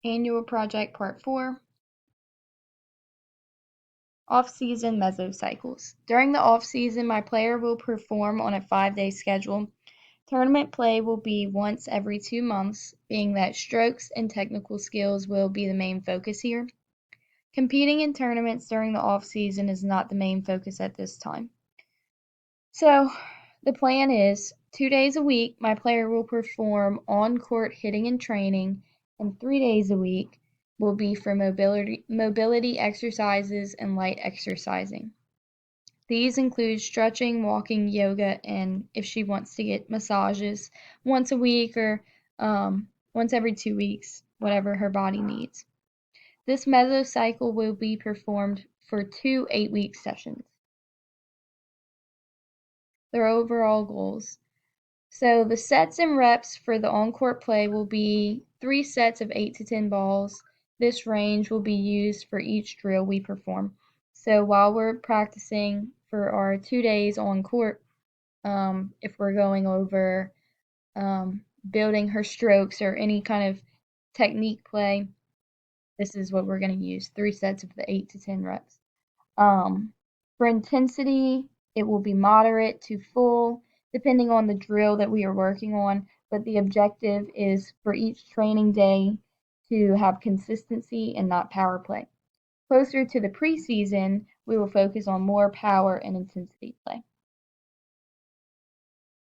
Annual Project Part 4, Off-Season Mesocycles. During the off-season, my player will perform on a 5-day schedule. Tournament play will be once every 2 months, being that strokes and technical skills will be the main focus here. Competing in tournaments during the off-season is not the main focus at this time. So, the plan is 2 days a week, my player will perform on-court hitting and training, and 3 days a week will be for mobility exercises and light exercising. These include stretching, walking, yoga, and if she wants to get massages once a week or once every 2 weeks, whatever her body needs. This mesocycle will be performed for 2 8-week sessions. Their overall goals. So the sets and reps for the on-court play will be 3 sets of 8 to 10 balls. This range will be used for each drill we perform. So while we're practicing for our 2 days on court, if we're going over building her strokes or any kind of technique play, this is what we're going to use, 3 sets of the 8 to 10 reps. For intensity, it will be moderate to full, depending on the drill that we are working on, but the objective is for each training day to have consistency and not power play. Closer to the preseason, we will focus on more power and intensity play.